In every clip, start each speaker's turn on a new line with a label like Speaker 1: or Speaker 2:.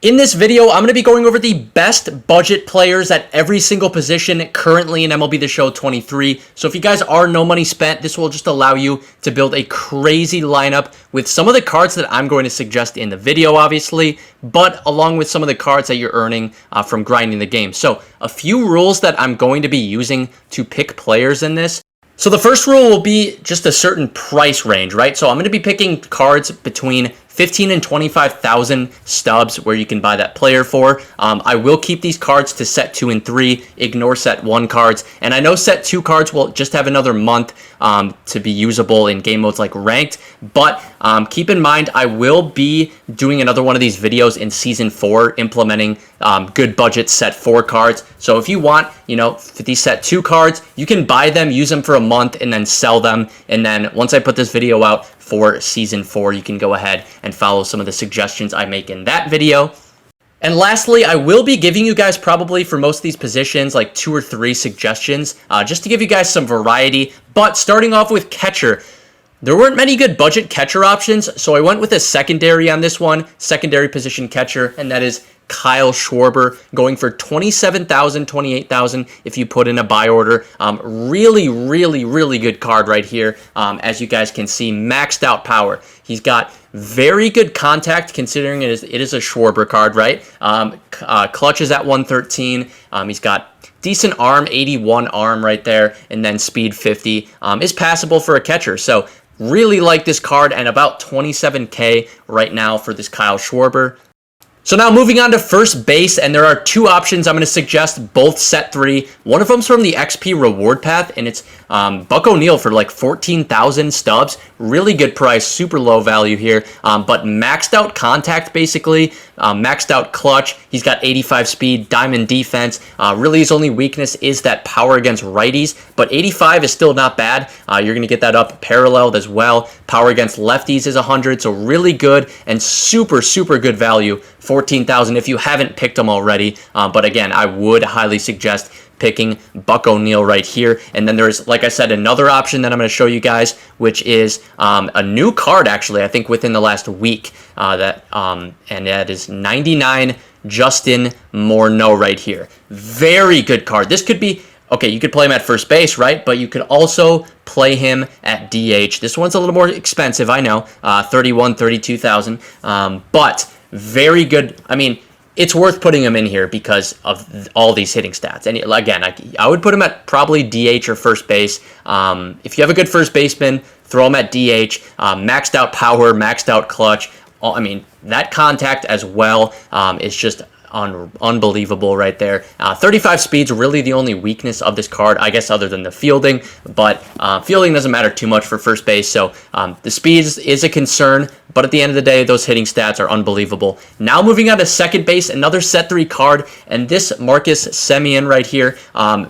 Speaker 1: In this video, I'm going to be going over the best budget players at every single position currently in MLB The Show 23. So if you guys are no money spent, this will just allow you to build a crazy lineup with some of the cards that I'm going to suggest in the video, obviously, but along with some of the cards that you're earning from grinding the game. So a few rules that I'm going to be using to pick players in this. So the first rule will be just a certain price range, right? So I'm going to be picking cards between 15 and 25,000 stubs where you can buy that player for. I will keep these cards to set 2 and 3, ignore set 1 cards. And I know set 2 cards will just have another month to be usable in game modes like ranked. But keep in mind, I will be doing another one of these videos in Season 4, implementing good budget set 4 cards. So if you want, these set 2 cards, you can buy them, use them for a month, and then sell them. And then once I put this video out for Season 4, you can go ahead and follow some of the suggestions I make in that video. And lastly, I will be giving you guys probably for most of these positions like 2 or 3 suggestions just to give you guys some variety. But starting off with catcher, there weren't many good budget catcher options, so I went with a secondary on this one, secondary position catcher, and that is Kyle Schwarber, going for $27,000, $28,000 if you put in a buy order. Really good card right here. As you guys can see, maxed out power. He's got very good contact considering it is a Schwarber card, right? Clutch is at 113. He's got decent arm, 81 arm right there, and then speed 50 is passable for a catcher. So really like this card, and about 27K right now for this Kyle Schwarber. So now moving on to first base, and there are 2 options I'm going to suggest, both set 3. One of them's from the XP reward path, and it's Buck O'Neil for like 14,000 stubs. Really good price, super low value here, but maxed out contact basically, maxed out clutch. He's got 85 speed, diamond defense. Really his only weakness is that power against righties, but 85 is still not bad. You're going to get that up paralleled as well. Power against lefties is 100, so really good and super good value. 14,000 if you haven't picked them already. But again, I would highly suggest picking Buck O'Neil right here. And then there's, like I said, another option that I'm going to show you guys, which is a new card actually, I think within the last week, and that is 99 Justin Morneau right here. Very good card. This could be, okay, you could play him at first base, right? But you could also play him at DH. This one's a little more expensive, I know, 32,000, but very good. I mean, it's worth putting him in here because of all these hitting stats. And again, I would put him at probably DH or first base. If you have a good first baseman, throw him at DH. Maxed out power, maxed out clutch. I mean, that contact as well is just unbelievable right there. 35 speed's really the only weakness of this card, I guess, other than the fielding, but fielding doesn't matter too much for first base, so the speed is a concern, but at the end of the day, those hitting stats are unbelievable. Now moving on to second base, another set 3 card, and this Marcus Semien right here,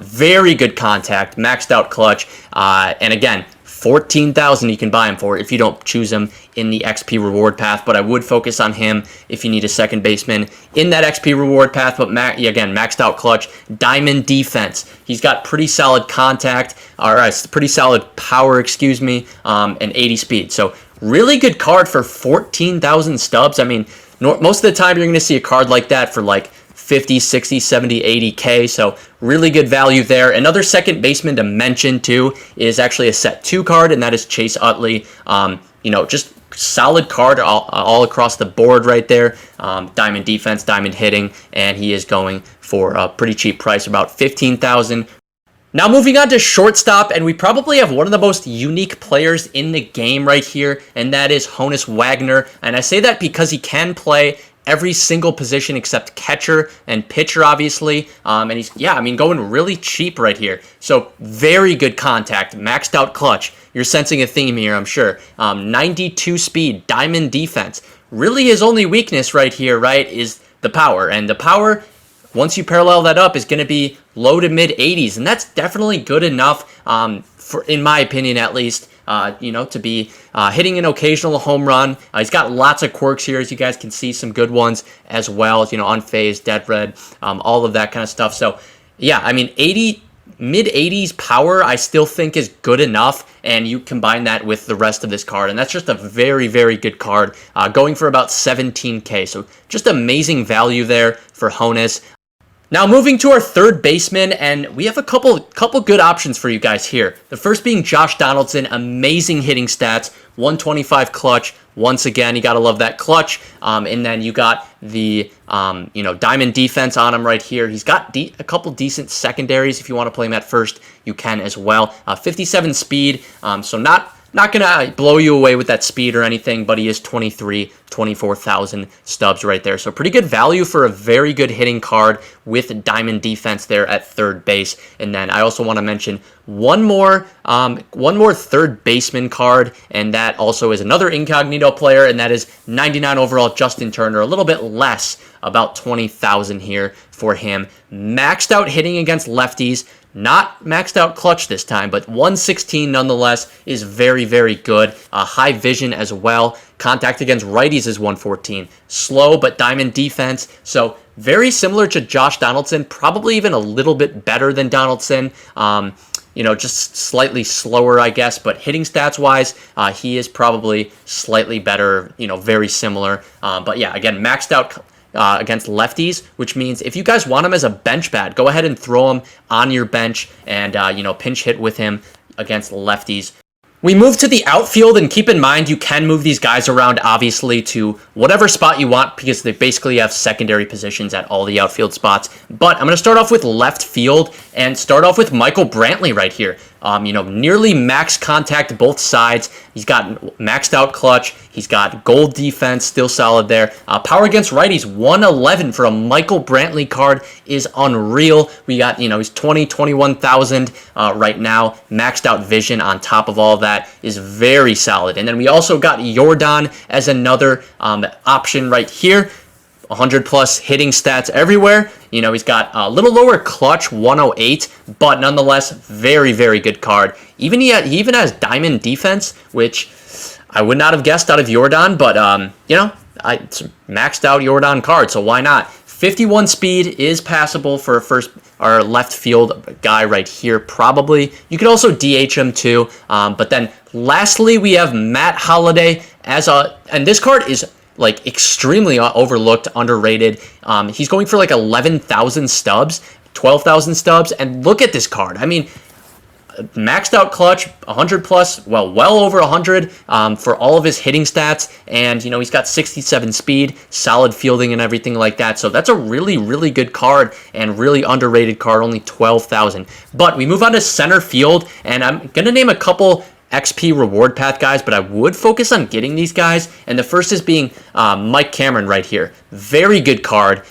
Speaker 1: very good contact, maxed out clutch, and again, 14,000 you can buy him for if you don't choose him in the XP reward path, but I would focus on him if you need a second baseman in that XP reward path. But again, maxed out clutch, diamond defense. He's got pretty solid contact, pretty solid power, and 80 speed. So really good card for 14,000 stubs. I mean, most of the time you're going to see a card like that for like 50, 60, 70, 80K, so really good value there. Another second baseman to mention too is actually a set 2 card, and that is Chase Utley. Just solid card all across the board right there. Diamond defense, diamond hitting, and he is going for a pretty cheap price, about 15,000. Now moving on to shortstop, and we probably have one of the most unique players in the game right here, and that is Honus Wagner. And I say that because he can play every single position except catcher and pitcher, obviously. And he's, going really cheap right here. So very good contact, maxed out clutch. You're sensing a theme here, I'm sure. 92 speed, diamond defense. Really his only weakness right here, right, is the power. And the power, once you parallel that up, is going to be low to mid 80s. And that's definitely good enough, in my opinion at least, to be hitting an occasional home run. He's got lots of quirks here, as you guys can see, some good ones as well, unfazed, dead red, all of that kind of stuff. So, yeah, I mean, 80 mid-80s power, I still think is good enough, and you combine that with the rest of this card, and that's just a very, very good card, going for about 17K. So just amazing value there for Honus. Now moving to our third baseman, and we have a couple good options for you guys here. The first being Josh Donaldson, amazing hitting stats, 125 clutch. Once again, you gotta love that clutch. And then you got the diamond defense on him right here. He's got a couple decent secondaries. If you want to play him at first, you can as well. 57 speed, so not going to blow you away with that speed or anything, but he is 24,000 stubs right there. So pretty good value for a very good hitting card with diamond defense there at third base. And then I also want to mention one more third baseman card, and that also is another incognito player, and that is 99 overall Justin Turner, a little bit less, about 20,000 here for him. Maxed out hitting against lefties. Not maxed out clutch this time, but 116 nonetheless is very, very good. High vision as well. Contact against righties is 114. Slow, but diamond defense. So very similar to Josh Donaldson, probably even a little bit better than Donaldson. Just slightly slower, I guess, but hitting stats-wise, he is probably slightly better, very similar. But yeah, again, maxed out against lefties, which means if you guys want him as a bench bat, go ahead and throw him on your bench and, pinch hit with him against lefties. We move to the outfield, and keep in mind you can move these guys around, obviously, to whatever spot you want because they basically have secondary positions at all the outfield spots. But I'm going to start off with left field and start off with Michael Brantley right here. Nearly max contact both sides. He's got maxed out clutch. He's got gold defense, still solid there. Power against righties, 111 for a Michael Brantley card is unreal. We got, he's 21,000 right now. Maxed out vision on top of all that is very solid. And then we also got Jordan as another option right here. 100 plus hitting stats everywhere. He's got a little lower clutch, 108, but nonetheless, very, very good card. He even has diamond defense, which I would not have guessed out of Jordan, but, it's a maxed out Jordan card, so why not? 51 speed is passable for our left field guy right here, probably. You could also DH him too, but then lastly, we have Matt Holliday and this card is extremely overlooked, underrated. He's going for 11,000 stubs, 12,000 stubs, and look at this card. I mean, maxed out clutch, 100 plus, well over 100 for all of his hitting stats, and he's got 67 speed, solid fielding and everything like that. So that's a really, really good card and really underrated card, only 12,000. But we move on to center field, and I'm gonna name a couple XP reward path guys, but I would focus on getting these guys, and the first is being Mike Cameron right here. Very good card,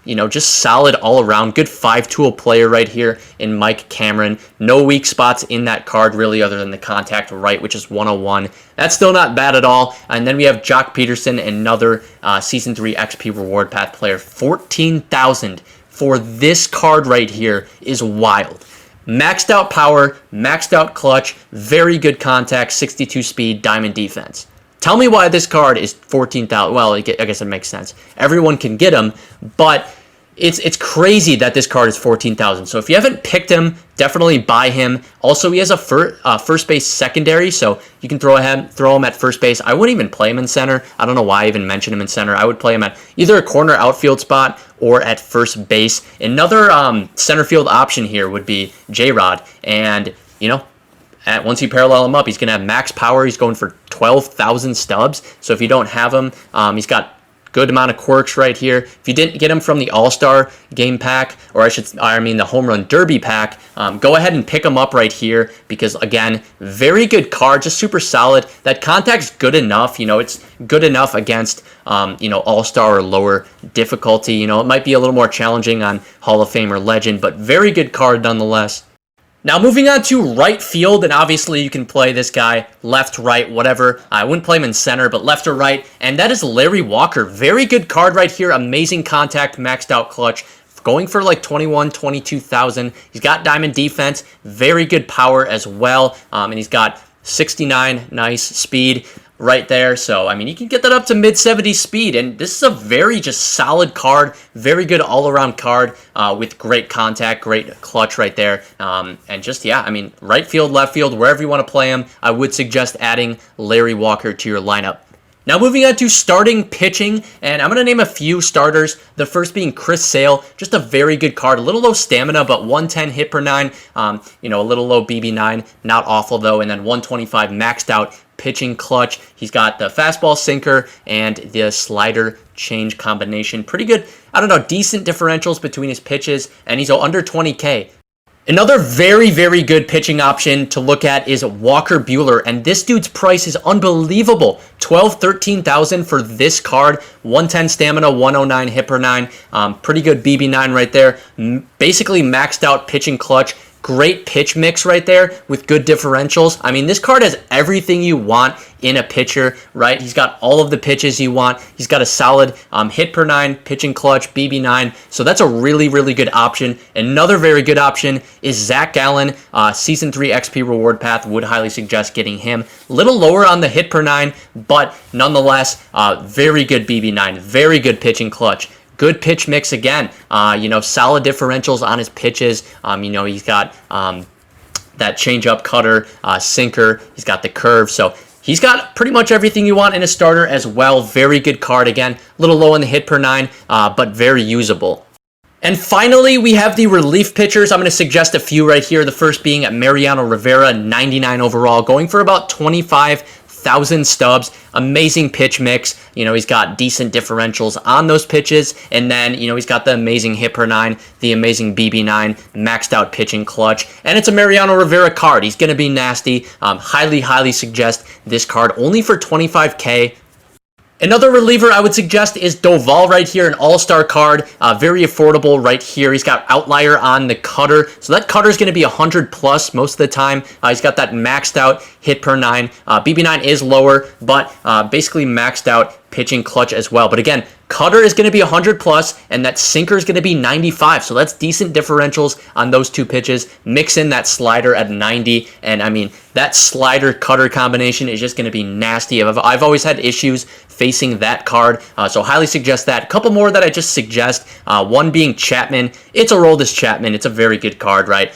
Speaker 1: just solid all around, good 5-tool player right here in Mike Cameron. No weak spots in that card really other than the contact right, which is 101. That's still not bad at all. And then we have Jock Peterson, another Season 3 XP reward path player. 14,000 for this card right here is wild. Maxed out power, maxed out clutch, very good contact, 62 speed, diamond defense. Tell me why this card is 14,000. Well, I guess it makes sense. Everyone can get him, but it's crazy that this card is 14,000. So if you haven't picked him, definitely buy him. Also, he has a first base secondary, so you can throw him at first base. I wouldn't even play him in center. I don't know why I even mentioned him in center. I would play him at either a corner outfield spot or at first base. Another center field option here would be J-Rod, and once you parallel him up, he's going to have max power. He's going for 12,000 stubs. So if you don't have him, he's got good amount of quirks right here. If you didn't get him from the All-Star game pack, or the Home Run Derby pack, go ahead and pick him up right here because, again, very good card, just super solid. That contact's good enough. It's good enough against, All-Star or lower difficulty. It might be a little more challenging on Hall of Fame or Legend, but very good card nonetheless. Now moving on to right field, and obviously you can play this guy left, right, whatever. I wouldn't play him in center, but left or right, and that is Larry Walker. Very good card right here, amazing contact, maxed out clutch, going for 22,000. He's got diamond defense, very good power as well, and he's got 69 nice speed. right there. So, I mean, you can get that up to mid-70s speed, and this is a very just solid card, very good all-around card with great contact, great clutch right there. And just, yeah, I mean, right field, left field, wherever you want to play him, I would suggest adding Larry Walker to your lineup. Now moving on to starting pitching, and I'm going to name a few starters. The first being Chris Sale, just a very good card. A little low stamina, but 110 hit per 9. A little low BB9, not awful though. And then 125 maxed out pitching clutch. He's got the fastball sinker and the slider change combination. Pretty good, I don't know, decent differentials between his pitches, and he's under 20K. Another very, very good pitching option to look at is Walker Buehler, and this dude's price is unbelievable. 13,000 for this card. 110 stamina, 109 hit per 9. Pretty good BB9 right there. Basically maxed out pitching clutch. Great pitch mix right there with good differentials. I mean, this card has everything you want in a pitcher, right? He's got all of the pitches you want. He's got a solid hit per 9, pitching clutch, BB9. So that's a really, really good option. Another very good option is Zach Gallen. Season 3 XP reward path, would highly suggest getting him. A little lower on the hit per 9, but nonetheless, very good BB9, very good pitching clutch. Good pitch mix again, solid differentials on his pitches. He's got that changeup, cutter, sinker. He's got the curve. So he's got pretty much everything you want in a starter as well. Very good card. Again, a little low on the hit per 9, but very usable. And finally, we have the relief pitchers. I'm going to suggest a few right here. The first being Mariano Rivera, 99 overall, going for about 25,000 stubs. Amazing pitch mix. He's got decent differentials on those pitches. And then, he's got the amazing hit per 9, the amazing BB9, maxed out pitching clutch. And it's a Mariano Rivera card. He's going to be nasty. Highly, highly suggest this card only for 25K. Another reliever I would suggest is Doval right here, an all-star card, very affordable right here. He's got outlier on the cutter, so that cutter is going to be 100 plus most of the time. He's got that maxed out hit per 9. BB9 is lower, but basically maxed out pitching clutch as well. But again, cutter is going to be 100 plus, and that sinker is going to be 95. So that's decent differentials on those two pitches. Mix in that slider at 90, and I mean, that slider cutter combination is just going to be nasty. I've always had issues facing that card, so highly suggest that. A couple more that I just suggest. One being Chapman. It's Aroldis Chapman. It's a very good card, right?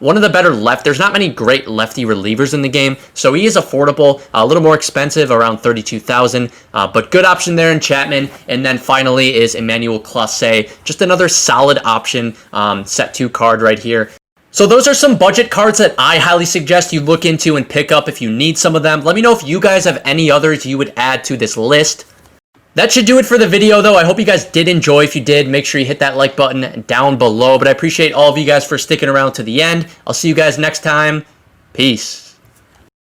Speaker 1: One of the better left. There's not many great lefty relievers in the game, so he is affordable. A little more expensive, around 32,000, but good option there in Chapman. And then finally is Emmanuel Clase. Just another solid option, set 2 card right here. So those are some budget cards that I highly suggest you look into and pick up if you need some of them. Let me know if you guys have any others you would add to this list. That should do it for the video, though. I hope you guys did enjoy. If you did, make sure you hit that like button down below. But I appreciate all of you guys for sticking around to the end. I'll see you guys next time. Peace.